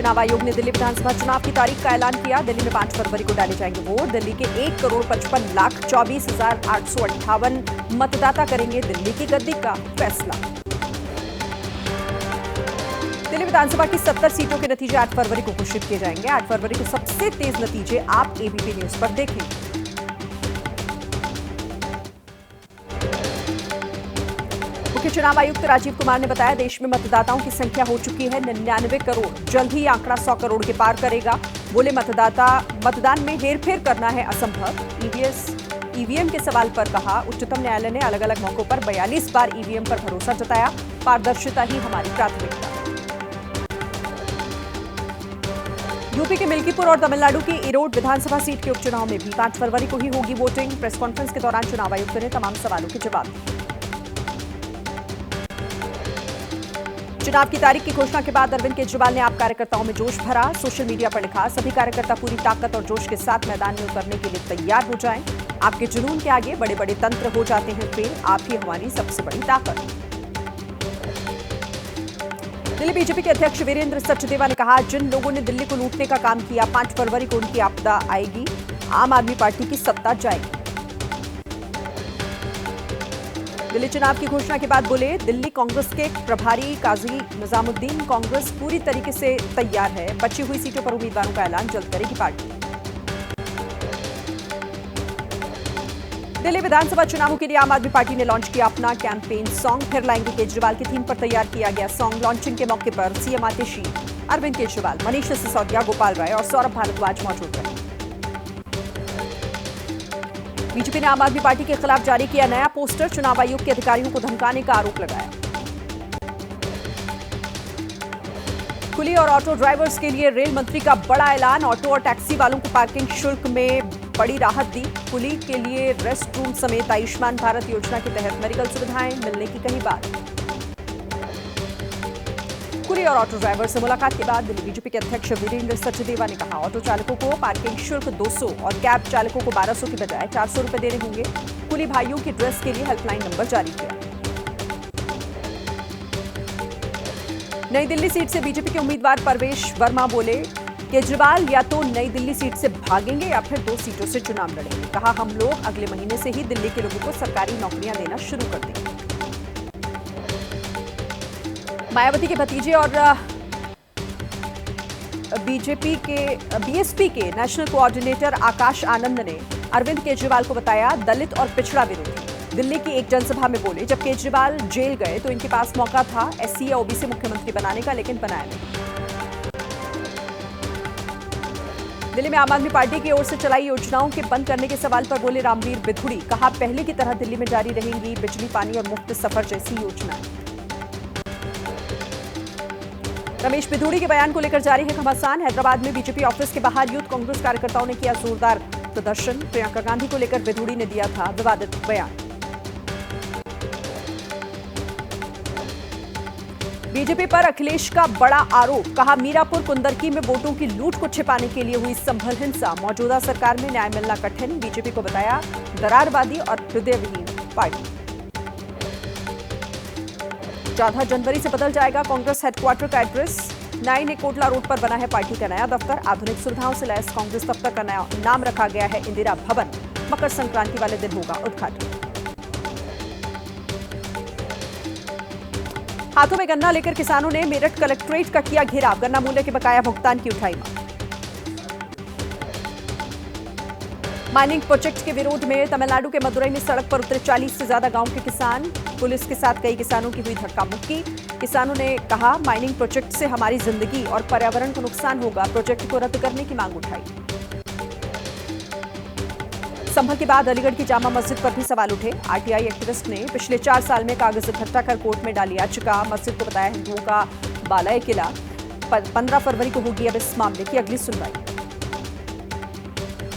चुनाव आयोग ने दिल्ली विधानसभा चुनाव की तारीख का ऐलान किया। दिल्ली में 5 फरवरी को डाले जाएंगे वोट। दिल्ली के 1,55,24,858 मतदाता करेंगे दिल्ली की गद्दी का फैसला। दिल्ली विधानसभा की 70 सीटों के नतीजे 8 फरवरी को घोषित किए जाएंगे। 8 फरवरी को सबसे तेज नतीजे आप एबीपी न्यूज पर देखें। मुख्य चुनाव आयुक्त राजीव कुमार ने बताया, देश में मतदाताओं की संख्या हो चुकी है 99 करोड़। जल्द ही आंकड़ा 100 करोड़ के पार करेगा। बोले, मतदान में हेरफेर करना है असंभव। ईवीएम के सवाल पर कहा, उच्चतम न्यायालय ने अलग अलग मौकों पर 42 बार ईवीएम पर भरोसा जताया। पारदर्शिता ही हमारी प्राथमिकता। यूपी के मिल्कीपुर और तमिलनाडु की इरोड विधानसभा सीट के उपचुनाव में भी 5 फरवरी को ही होगी वोटिंग। प्रेस कॉन्फ्रेंस के दौरान चुनाव आयुक्त ने तमाम सवालों के जवाब दिए। चुनाव की तारीख की घोषणा के बाद अरविंद केजरीवाल ने आप कार्यकर्ताओं में जोश भरा। सोशल मीडिया पर लिखा, सभी कार्यकर्ता पूरी ताकत और जोश के साथ मैदान में उतरने के लिए तैयार हो जाएं। आपके जुनून के आगे बड़े बड़े तंत्र हो जाते हैं फेल। आप ही हमारी सबसे बड़ी ताकत। दिल्ली बीजेपी के अध्यक्ष वीरेंद्र सचदेवा ने कहा, जिन लोगों ने दिल्ली को लूटने का काम किया, 5 फरवरी को उनकी आपदा आएगी। आम आदमी पार्टी की सत्ता जाएगी। दिल्ली चुनाव की घोषणा के बाद बोले, दिल्ली कांग्रेस के प्रभारी काजी निजामुद्दीन, कांग्रेस पूरी तरीके से तैयार है। बची हुई सीटों पर उम्मीदवारों का ऐलान जल्द करेगी पार्टी। दिल्ली विधानसभा चुनावों के लिए आम आदमी पार्टी ने लॉन्च किया अपना कैंपेन सॉन्ग। फिर लाएंगे केजरीवाल की थीम पर तैयार किया गया सॉन्ग। लॉन्चिंग के मौके पर सीएम आतिशी, अरविंद केजरीवाल, मनीष सिसोदिया, गोपाल राय और सौरभ भारद्वाज मौजूद रहे। बीजेपी ने आम आदमी पार्टी के खिलाफ जारी किया नया पोस्टर। चुनाव आयोग के अधिकारियों को धमकाने का आरोप लगाया। कुली और ऑटो ड्राइवर्स के लिए रेल मंत्री का बड़ा ऐलान। ऑटो और टैक्सी वालों को पार्किंग शुल्क में बड़ी राहत दी। कुली के लिए रेस्ट रूम समेत आयुष्मान भारत योजना के तहत मेडिकल सुविधाएं मिलने की कही बात। कुली और ऑटो ड्राइवर से मुलाकात के बाद दिल्ली बीजेपी के अध्यक्ष वीरेंद्र सचदेवा ने कहा, ऑटो चालकों को पार्किंग शुल्क 200 और कैब चालकों को 1200 की बजाय 400 रुपए देने होंगे। कुली भाइयों की ड्रेस के लिए हेल्पलाइन नंबर जारी किया। नई दिल्ली सीट से बीजेपी के उम्मीदवार परवेश वर्मा बोले, केजरीवाल या तो नई दिल्ली सीट से भागेंगे या फिर 2 सीटों से चुनाव लड़ेंगे। कहा, हम लोग अगले महीने से ही दिल्ली के लोगों को सरकारी नौकरियां देना शुरू कर देंगे। मायावती के भतीजे और बीएसपी के नेशनल कोऑर्डिनेटर आकाश आनंद ने अरविंद केजरीवाल को बताया दलित और पिछड़ा विरोधी। दिल्ली की एक जनसभा में बोले, जब केजरीवाल जेल गए तो इनके पास मौका था एससी या ओबीसी मुख्यमंत्री बनाने का, लेकिन बनाया नहीं। दिल्ली में आम आदमी पार्टी की ओर से चलाई योजनाओं के बंद करने के सवाल पर बोले रामवीर बिधूड़ी। कहा, पहले की तरह दिल्ली में जारी रहेंगी बिजली, पानी और मुफ्त सफर जैसी योजनाएं। रमेश बिधूड़ी के बयान को लेकर जारी है घमासान। हैदराबाद में बीजेपी ऑफिस के बाहर यूथ कांग्रेस कार्यकर्ताओं ने किया जोरदार प्रदर्शन। प्रियंका गांधी को लेकर बिधूड़ी ने दिया था विवादित बयान। बीजेपी पर अखिलेश का बड़ा आरोप। कहा, मीरापुर कुंदरकी में वोटों की लूट को छिपाने के लिए हुई संभल हिंसा। मौजूदा सरकार में न्याय मिलना कठिन। बीजेपी को बताया दरारवादी और हृदयविहीन पार्टी। 14 जनवरी से बदल जाएगा कांग्रेस हेडक्वार्टर का एड्रेस। 9 कोटला रोड पर बना है पार्टी का नया दफ्तर। आधुनिक सुविधाओं से लैस कांग्रेस दफ्तर का नया नाम रखा गया है इंदिरा भवन। मकर संक्रांति वाले दिन होगा उद्घाटन। हाथों में गन्ना लेकर किसानों ने मेरठ कलेक्ट्रेट का किया घेराव। गन्ना मूल्य के बकाया भुगतान की उठाई मांग। माइनिंग प्रोजेक्ट के विरोध में तमिलनाडु के मदुरई में सड़क पर उतरे 40 से ज्यादा गांव के किसान। पुलिस के साथ कई किसानों की हुई धक्का मुक्की। किसानों ने कहा, माइनिंग प्रोजेक्ट से हमारी जिंदगी और पर्यावरण को नुकसान होगा। प्रोजेक्ट को रद्द करने की मांग उठाई। संभल के बाद अलीगढ़ की जामा मस्जिद पर भी सवाल उठे। आरटीआई एक्टिविस्ट ने पिछले 4 साल में कागज इकट्ठा कर कोर्ट में डाली याचिका। मस्जिद को बताया हिंदुओं का बाला किला। 15 फरवरी को होगी अब इस मामले की अगली सुनवाई।